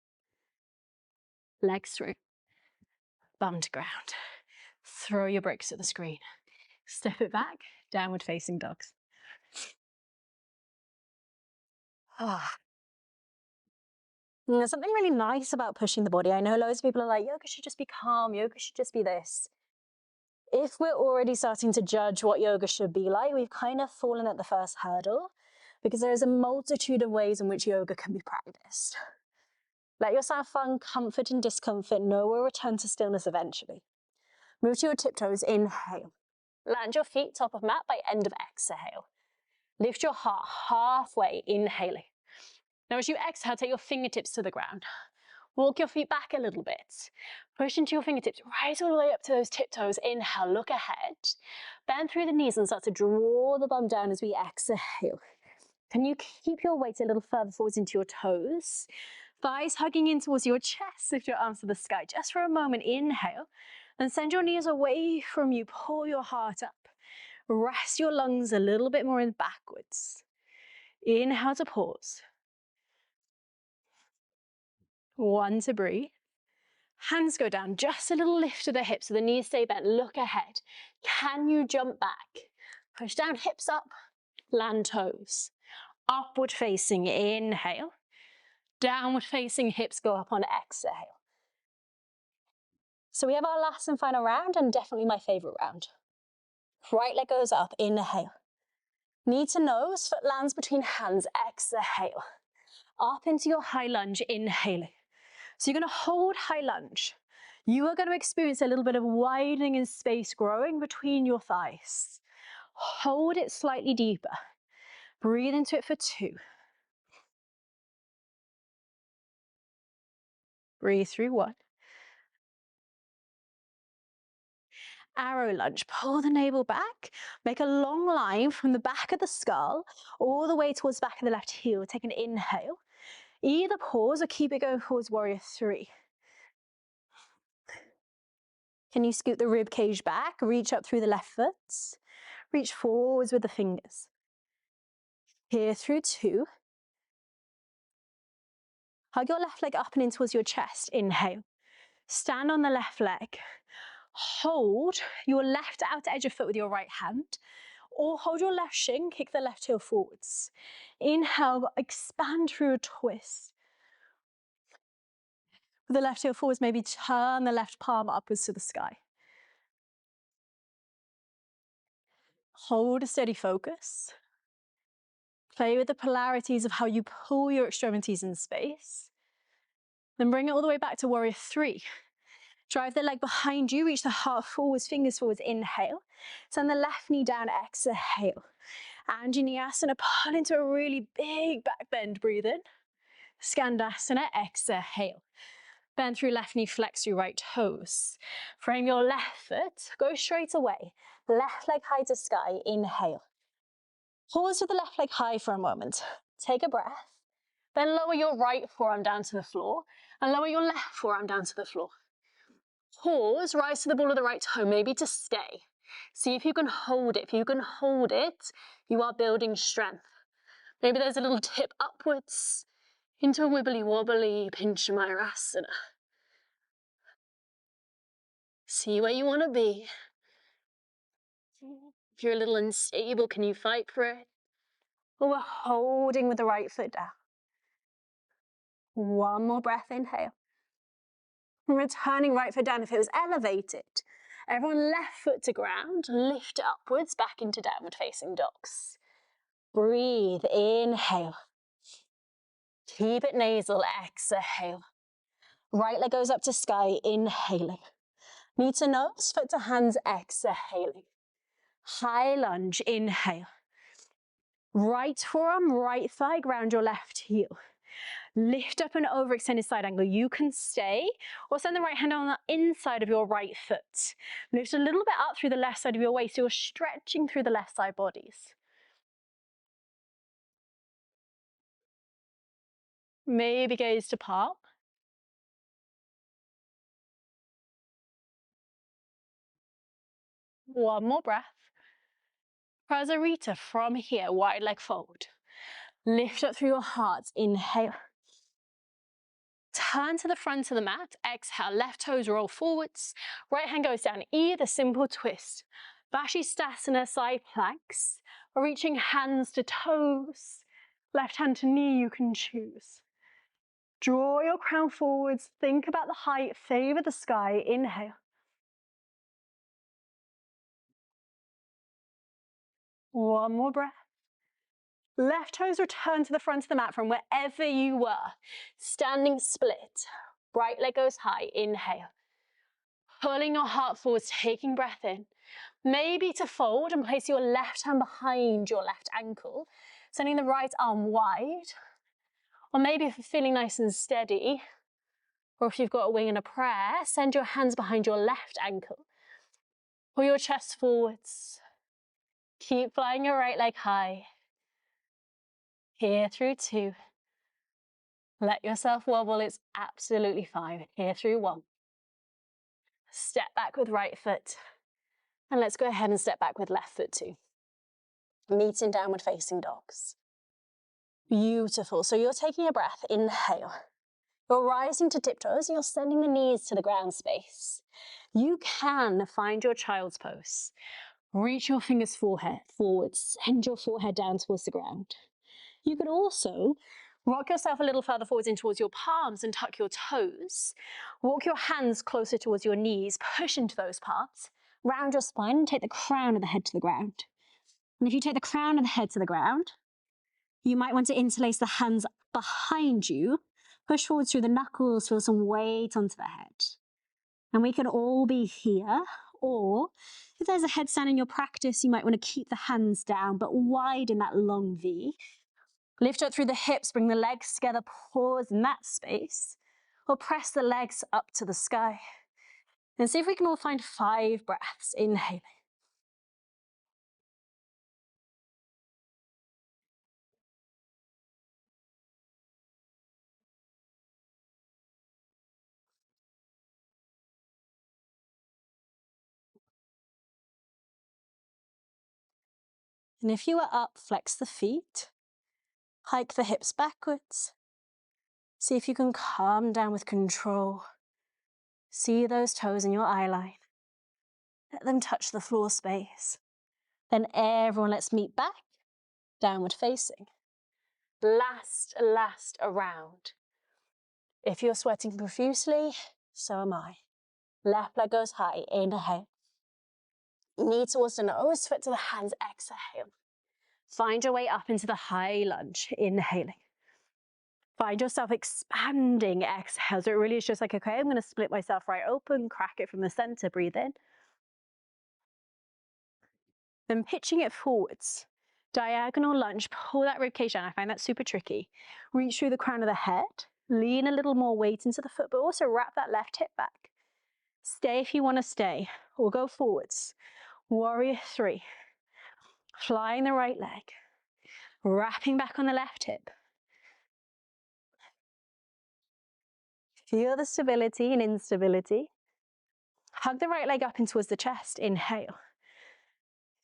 Speaker 1: Legs through. Bum to ground. Throw your bricks at the screen. Step it back, downward facing dogs. There's something really nice about pushing the body. I know loads of people are like, yoga should just be calm, yoga should just be this. If we're already starting to judge what yoga should be like, we've kind of fallen at the first hurdle, because there is a multitude of ways in which yoga can be practiced. Let yourself find comfort in discomfort. Know we'll return to stillness eventually. Move to your tiptoes, inhale. Land your feet top of mat by end of exhale. Lift your heart halfway, inhaling. Now as you exhale, take your fingertips to the ground. Walk your feet back a little bit. Push into your fingertips right all the way up to those tiptoes. Inhale, look ahead. Bend through the knees and start to draw the bum down as we exhale. Can you keep your weight a little further forwards into your toes? Thighs hugging in towards your chest. Lift your arms to the sky just for a moment. Inhale. And send your knees away from you. Pull your heart up. Rest your lungs a little bit more in backwards. Inhale to pause. 1 to breathe. Hands go down, just a little lift to the hips so the knees stay bent. Look ahead. Can you jump back? Push down, hips up, land toes. Upward facing, inhale. Downward facing, hips go up on exhale. So we have our last and final round, and definitely my favorite round. Right leg goes up, inhale. Knee to nose, foot lands between hands, exhale. Up into your high lunge, inhaling. So you're going to hold high lunge. You are going to experience a little bit of widening in space growing between your thighs. Hold it slightly deeper. Breathe into it for 2. Breathe through 1. Arrow lunge. Pull the navel back. Make a long line from the back of the skull all the way towards the back of the left heel. Take an inhale. Either pause or keep it going towards warrior 3. Can you scoot the rib cage back? Reach up through the left foot. Reach forwards with the fingers. Here through 2. Hug your left leg up and in towards your chest. Inhale. Stand on the left leg. Hold your left outer edge of foot with your right hand, or hold your left shin, kick the left heel forwards. Inhale, expand through a twist. With the left heel forwards, maybe turn the left palm upwards to the sky. Hold a steady focus. Play with the polarities of how you pull your extremities in space. Then bring it all the way back to warrior 3. Drive the leg behind you, reach the heart forwards, fingers forwards, inhale. Send the left knee down, exhale. Anjaneyasana, pull into a really big back bend, breathe in. Skandasana, exhale. Bend through left knee, flex through right toes. Frame your left foot, go straight away. Left leg high to sky, inhale. Pause with the left leg high for a moment. Take a breath. Then lower your right forearm down to the floor and lower your left forearm down to the floor. Pause, rise to the ball of the right toe, maybe to stay. See if you can hold it. If you can hold it, you are building strength. Maybe there's a little tip upwards into a wibbly wobbly Pincha Mayurasana. See where you want to be. If you're a little unstable, can you fight for it? Or we're holding with the right foot down. One more breath, inhale. Returning right foot down if it was elevated. Everyone left foot to ground, lift upwards back into downward facing dogs. Breathe, inhale. Keep it nasal, exhale. Right leg goes up to sky, inhaling. Knee to nose, foot to hands, exhaling. High lunge, inhale. Right forearm, right thigh, ground your left heel. Lift up an overextended side angle. You can stay or send the right hand on the inside of your right foot. Lift a little bit up through the left side of your waist. So you're stretching through the left side bodies. Maybe gaze to palm. One more breath. Prasarita from here, wide leg fold. Lift up through your heart, inhale. Turn to the front of the mat. Exhale, left toes roll forwards. Right hand goes down either, simple twist. Vashisthasana, side planks. Reaching hands to toes. Left hand to knee, you can choose. Draw your crown forwards. Think about the height, favor the sky. Inhale. One more breath. Left toes return to the front of the mat from wherever you were. Standing split. Right leg goes high. Inhale. Pulling your heart forwards, taking breath in. Maybe to fold and place your left hand behind your left ankle, sending the right arm wide. Or maybe if you're feeling nice and steady, or if you've got a wing and a prayer, send your hands behind your left ankle. Pull your chest forwards. Keep flying your right leg high. Here through 2. Let yourself wobble, it's absolutely fine. Here through 1. Step back with right foot. And let's go ahead and step back with left foot too. Meet in downward facing dogs. Beautiful. So you're taking a breath, inhale. You're rising to tiptoes and you're sending the knees to the ground space. You can find your child's pose. Reach your fingers forward, send your forehead down towards the ground. You could also rock yourself a little further forwards in towards your palms and tuck your toes. Walk your hands closer towards your knees, push into those parts. Round your spine and take the crown of the head to the ground. And if you take the crown of the head to the ground, you might want to interlace the hands behind you. Push forward through the knuckles, feel some weight onto the head. And we can all be here, or if there's a headstand in your practice, you might want to keep the hands down, but wide in that long V. Lift up through the hips, bring the legs together, pause in that space, or press the legs up to the sky. And see if we can all find 5 breaths. Inhaling. And if you are up, flex the feet, hike the hips backwards. See if you can calm down with control. See those toes in your eye line. Let them touch the floor space. Then everyone, let's meet back, downward facing. Last around. If you're sweating profusely, so am I. Left leg goes high, inhale. Knee towards the nose, foot to the hands, exhale. Find your way up into the high lunge, inhaling. Find yourself expanding, exhale. So it really is just like, okay, I'm going to split myself right open, crack it from the center, breathe in. Then pitching it forwards. Diagonal lunge, pull that ribcage down. I find that super tricky. Reach through the crown of the head, lean a little more weight into the foot, but also wrap that left hip back. Stay if you want to stay, or go forwards. Warrior 3. Flying the right leg, wrapping back on the left hip. Feel the stability and instability. Hug the right leg up in towards the chest, inhale.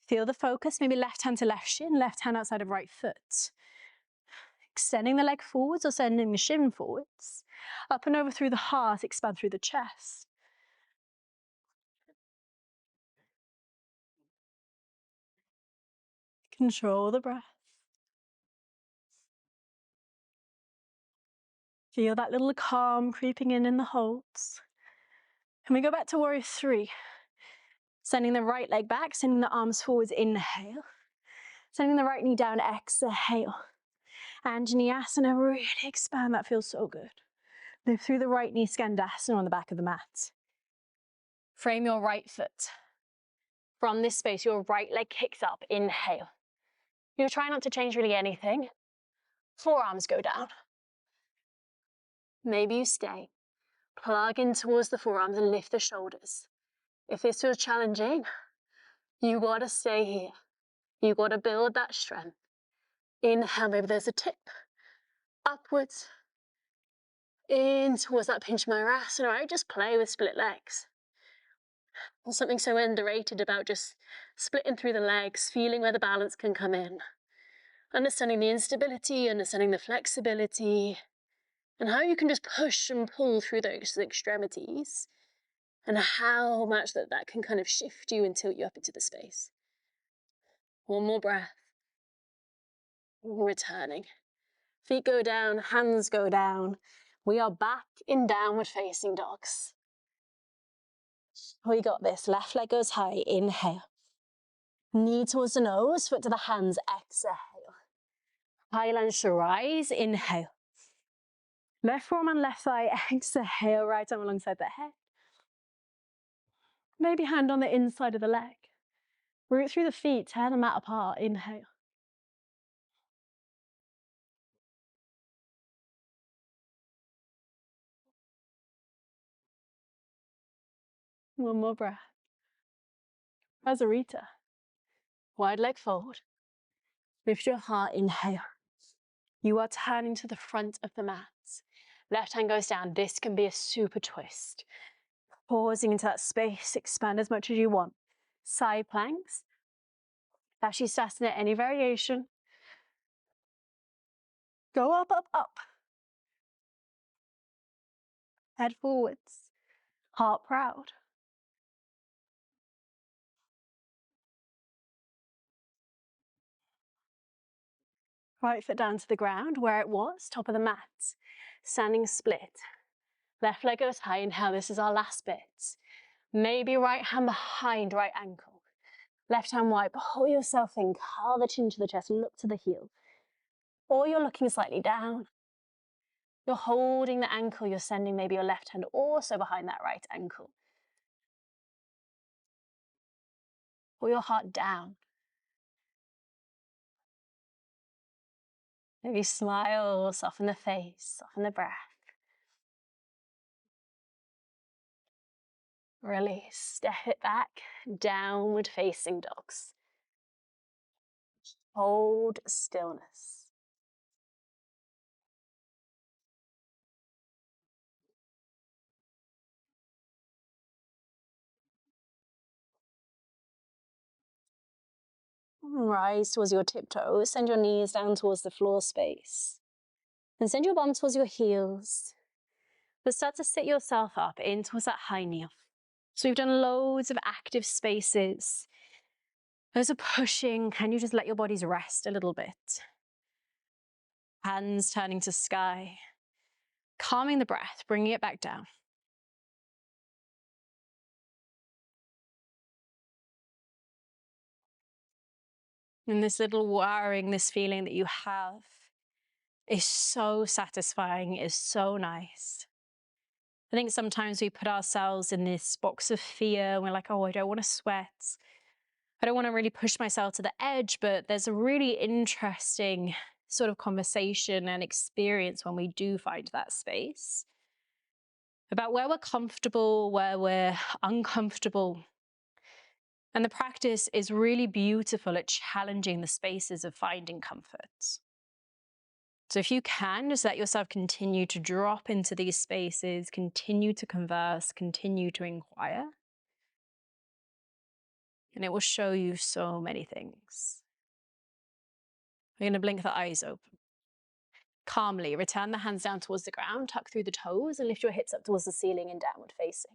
Speaker 1: Feel the focus, maybe left hand to left shin, left hand outside of right foot. Extending the leg forwards or sending the shin forwards. Up and over through the heart, expand through the chest. Control the breath. Feel that little calm creeping in the holds. And we go back to warrior 3. Sending the right leg back, sending the arms forwards, inhale. Sending the right knee down, exhale. Vinyasana, really expand, that feels so good. Lift through the right knee, Skandasana on the back of the mat. Frame your right foot. From this space, your right leg kicks up, inhale. You'll try not to change really anything. Forearms go down. Maybe you stay. Plug in towards the forearms and lift the shoulders. If this feels challenging, you gotta stay here. You gotta build that strength. Inhale, maybe there's a tip. Upwards. In towards that pinch Mayurasana, right? Just play with split legs. There's something so underrated about just splitting through the legs, feeling where the balance can come in. Understanding the instability, understanding the flexibility.
Speaker 2: and how you can just push and pull through those extremities, and how much that can kind of shift you and tilt you up into the space. One more breath. Returning. Feet go down, hands go down. We are back in downward facing dogs. We got this. Left leg goes high. Inhale. Knee towards the nose, foot to the hands. Exhale. High lunge to rise. Inhale. Left forearm and left thigh. Exhale. Right arm alongside the head. Maybe hand on the inside of the leg. Root through the feet. Tear the mat apart. Inhale. One more breath. Rasarita. Wide leg forward. Lift your heart. Inhale. You are turning to the front of the mat. Left hand goes down. This can be a super twist. Pausing into that space. Expand as much as you want. Side planks. Vashisthasana, any variation. Go up, up, up. Head forwards. Heart proud. Right foot down to the ground where it was, top of the mat. Standing split. Left leg goes high. Inhale, this is our last bit. Maybe right hand behind right ankle. Left hand wide, pull yourself in, curl the chin to the chest, look to the heel. Or you're looking slightly down. You're holding the ankle, you're sending maybe your left hand also behind that right ankle. Pull your heart down. Maybe smile, soften the face, soften the breath. Release, step it back, downward facing dogs. Hold stillness. Rise towards your tiptoes, send your knees down towards the floor space. And send your bum towards your heels. But start to sit yourself up in towards that high knee. So we've done loads of active spaces. Those are pushing. Can you just let your bodies rest a little bit? Hands turning to sky. Calming the breath, bringing it back down. And this little wiring, this feeling that you have is so satisfying, is so nice. I think sometimes we put ourselves in this box of fear and we're like, oh, I don't want to sweat. I don't want to really push myself to the edge, but there's a really interesting sort of conversation and experience when we do find that space about where we're comfortable, where we're uncomfortable. And the practice is really beautiful at challenging the spaces of finding comfort. So if you can, just let yourself continue to drop into these spaces, continue to converse, continue to inquire. And it will show you so many things. We're going to blink the eyes open. Calmly, return the hands down towards the ground, tuck through the toes, and lift your hips up towards the ceiling in downward facing.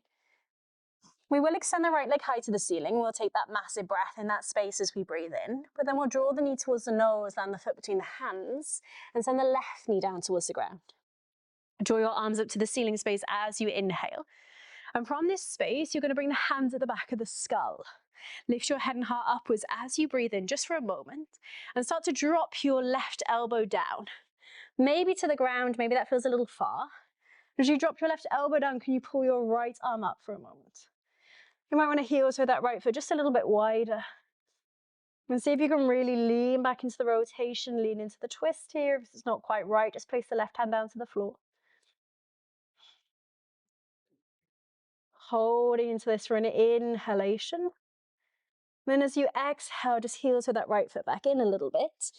Speaker 2: We will extend the right leg high to the ceiling. We'll take that massive breath in that space as we breathe in, but then we'll draw the knee towards the nose, land the foot between the hands, and send the left knee down towards the ground. Draw your arms up to the ceiling space as you inhale. And from this space, you're going to bring the hands at the back of the skull. Lift your head and heart upwards as you breathe in just for a moment, and start to drop your left elbow down. Maybe to the ground, maybe that feels a little far. As you drop your left elbow down, can you pull your right arm up for a moment? You might want to heel toe that right foot just a little bit wider. And see if you can really lean back into the rotation, lean into the twist here. If it's not quite right, just place the left hand down to the floor. Holding into this for an inhalation. Then as you exhale, just heel toe that right foot back in a little bit.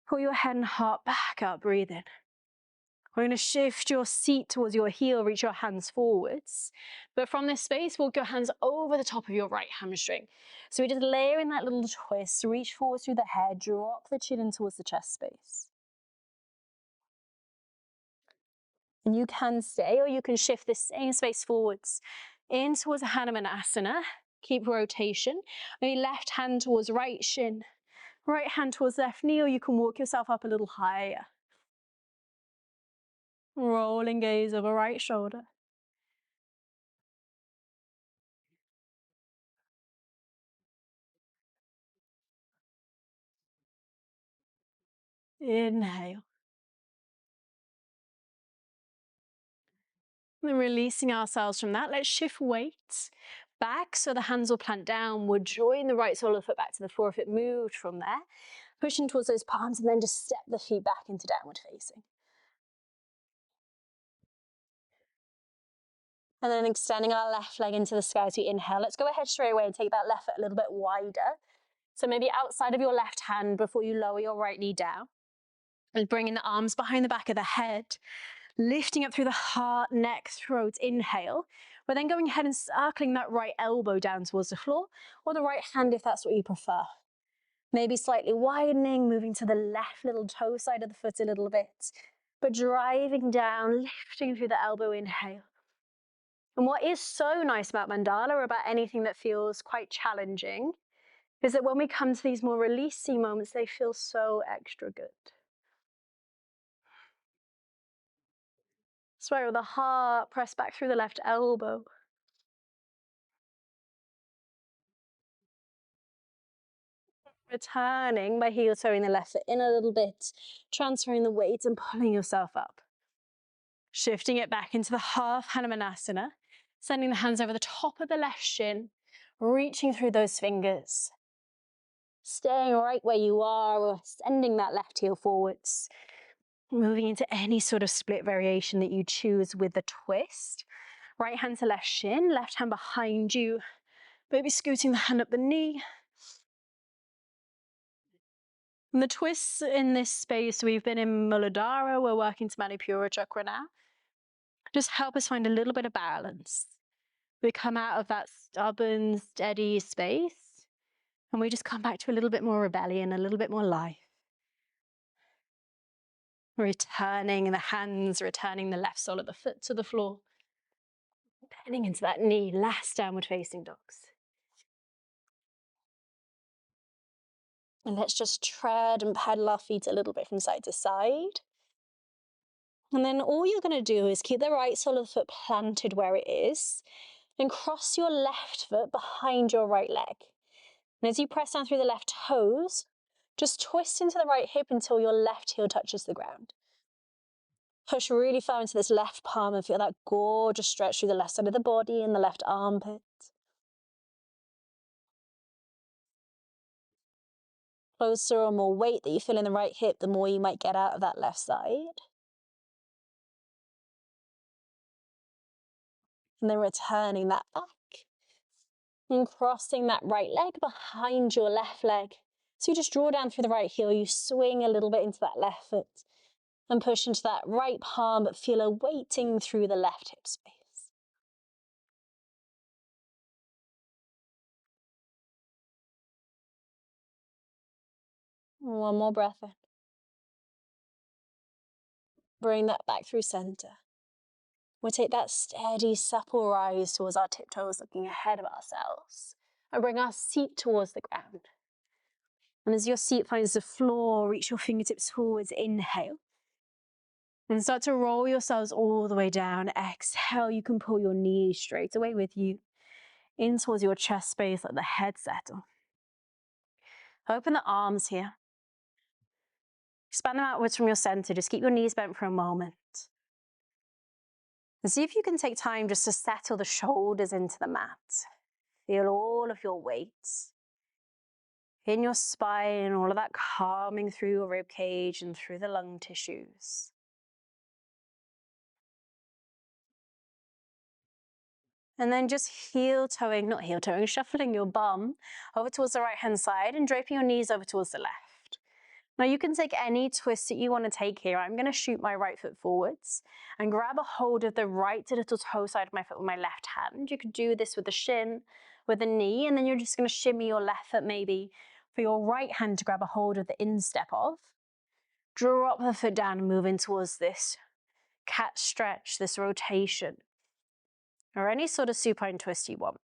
Speaker 2: Pull your head and heart back up, breathe in. We're going to shift your seat towards your heel, reach your hands forwards. But from this space, walk your hands over the top of your right hamstring. So we just layer in that little twist, reach forward through the head, drop the chin in towards the chest space. And you can stay, or you can shift the same space forwards in towards a Hanumanasana. Keep rotation. Maybe left hand towards right shin, right hand towards left knee, or you can walk yourself up a little higher. Rolling gaze over right shoulder. Inhale. Then releasing ourselves from that, let's shift weight back so the hands will plant down. We'll join the right sole of the foot back to the floor if it moved from there. Pushing towards those palms and then just step the feet back into downward facing. And then extending our left leg into the sky as we inhale. Let's go ahead straight away and take that left foot a little bit wider. So maybe outside of your left hand before you lower your right knee down. And bringing the arms behind the back of the head. Lifting up through the heart, neck, throat, inhale. We're then going ahead and circling that right elbow down towards the floor, or the right hand if that's what you prefer. Maybe slightly widening, moving to the left little toe side of the foot a little bit, but driving down, lifting through the elbow, inhale. And what is so nice about Mandala, or about anything that feels quite challenging, is that when we come to these more releasing moments, they feel so extra good. Spiral the heart, press back through the left elbow. Returning by heel toeing the left foot in a little bit, transferring the weight and pulling yourself up. Shifting it back into the half Hanumanasana, sending the hands over the top of the left shin, reaching through those fingers. Staying right where you are, or sending that left heel forwards. Moving into any sort of split variation that you choose with the twist. Right hand to left shin, left hand behind you. Maybe scooting the hand up the knee. And the twists in this space, we've been in Muladhara, we're working to Manipura Chakra now. Just help us find a little bit of balance. We come out of that stubborn, steady space, and we just come back to a little bit more rebellion, a little bit more life. Returning the hands, returning the left sole of the foot to the floor. Bending into that knee, last downward facing dogs. And let's just tread and pedal our feet a little bit from side to side. And then all you're going to do is keep the right sole of the foot planted where it is, and cross your left foot behind your right leg. And as you press down through the left toes, just twist into the right hip until your left heel touches the ground. Push really far into this left palm and feel that gorgeous stretch through the left side of the body and the left armpit. Closer or more weight that you feel in the right hip, the more you might get out of that left side. And then returning that back. And crossing that right leg behind your left leg. So you just draw down through the right heel, you swing a little bit into that left foot and push into that right palm, but feel a weighting through the left hip space. One more breath in. Bring that back through center. We'll take that steady, supple rise towards our tiptoes, looking ahead of ourselves. And bring our seat towards the ground. And as your seat finds the floor, reach your fingertips forwards, inhale. And start to roll yourselves all the way down. Exhale, you can pull your knees straight away with you. In towards your chest space, let the head settle. Open the arms here. Expand them outwards from your center. Just keep your knees bent for a moment. And see if you can take time just to settle the shoulders into the mat. Feel all of your weight in your spine, all of that calming through your rib cage and through the lung tissues. And then just shuffling your bum over towards the right hand side and draping your knees over towards the left. Now you can take any twist that you want to take here. I'm going to shoot my right foot forwards and grab a hold of the right little toe side of my foot with my left hand. You could do this with the shin, with the knee, and then you're just going to shimmy your left foot maybe for your right hand to grab a hold of the instep of. Drop the foot down and move in towards this cat stretch, this rotation, or any sort of supine twist you want.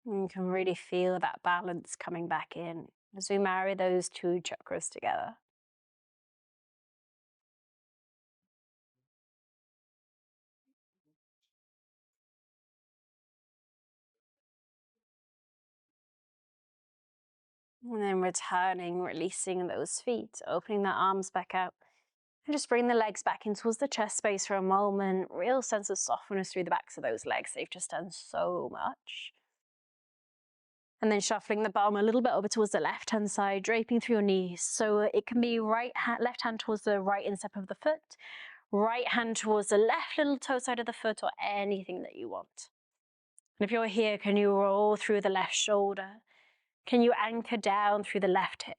Speaker 2: And you can really feel that balance coming back in as we marry those two chakras together. And then returning, releasing those feet, opening the arms back out. And just bring the legs back in towards the chest space for a moment. Real sense of softness through the backs of those legs. They've just done so much. And then shuffling the bum a little bit over towards the left-hand side, draping through your knees. So it can be left hand towards the right instep of the foot, right hand towards the left little toe side of the foot, or anything that you want. And if you're here, can you roll through the left shoulder? Can you anchor down through the left hip?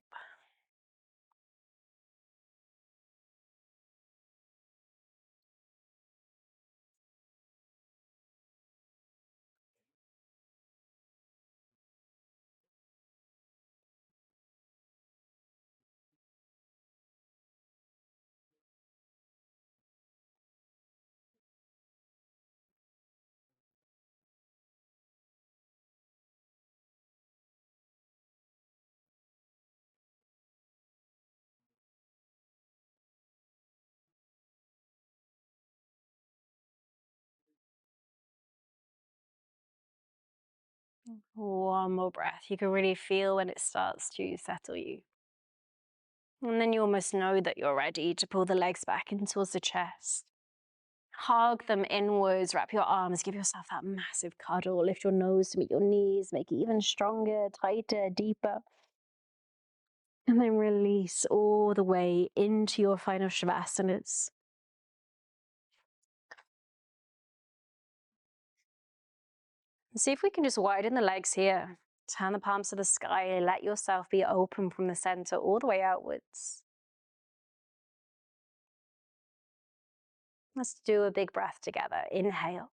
Speaker 2: One more breath. You can really feel when it starts to settle you. And then you almost know that you're ready to pull the legs back in towards the chest. Hug them inwards, wrap your arms, give yourself that massive cuddle, lift your nose to meet your knees, make it even stronger, tighter, deeper. And then release all the way into your final Shavasana. See if we can just widen the legs here. Turn the palms to the sky, let yourself be open from the center all the way outwards. Let's do a big breath together. Inhale.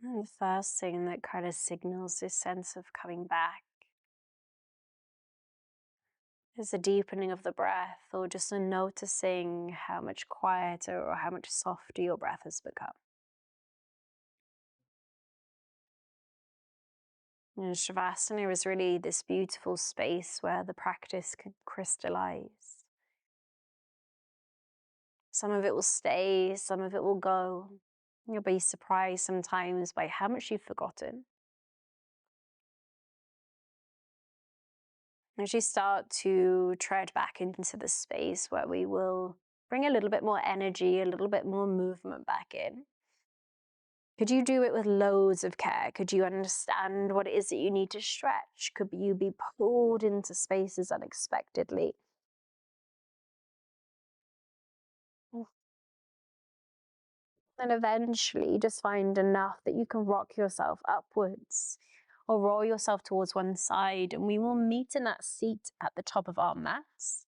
Speaker 2: And the first thing that kind of signals this sense of coming back There's a deepening of the breath, or just a noticing how much quieter or how much softer your breath has become. And Shavasana is really this beautiful space where the practice can crystallize. Some of it will stay, some of it will go. You'll be surprised sometimes by how much you've forgotten. As you start to tread back into the space where we will bring a little bit more energy, a little bit more movement back in. Could you do it with loads of care? Could you understand what it is that you need to stretch? Could you be pulled into spaces unexpectedly? And eventually just find enough that you can rock yourself upwards or roll yourself towards one side, and we will meet in that seat at the top of our mats.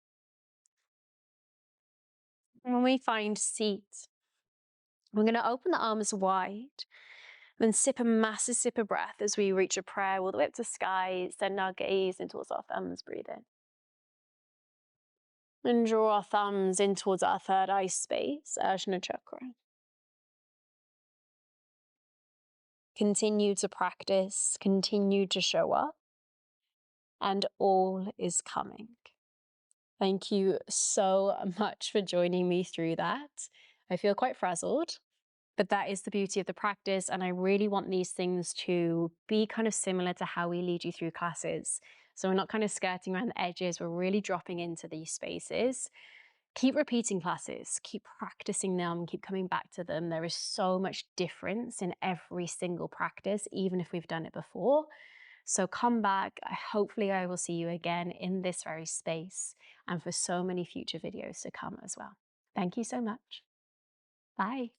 Speaker 2: And when we find seat, we're going to open the arms wide, then sip a massive sip of breath as we reach a prayer all the way up to sky, send our gaze in towards our thumbs, breathe in. And draw our thumbs in towards our third eye space, Ajna Chakra. Continue to practice, continue to show up, and all is coming. Thank you so much for joining me through that. I feel quite frazzled, but that is the beauty of the practice. And I really want these things to be kind of similar to how we lead you through classes. So we're not kind of skirting around the edges, we're really dropping into these spaces. Keep repeating classes, keep practicing them, keep coming back to them. There is so much difference in every single practice, even if we've done it before. So come back. Hopefully I will see you again in this very space and for so many future videos to come as well. Thank you so much. Bye.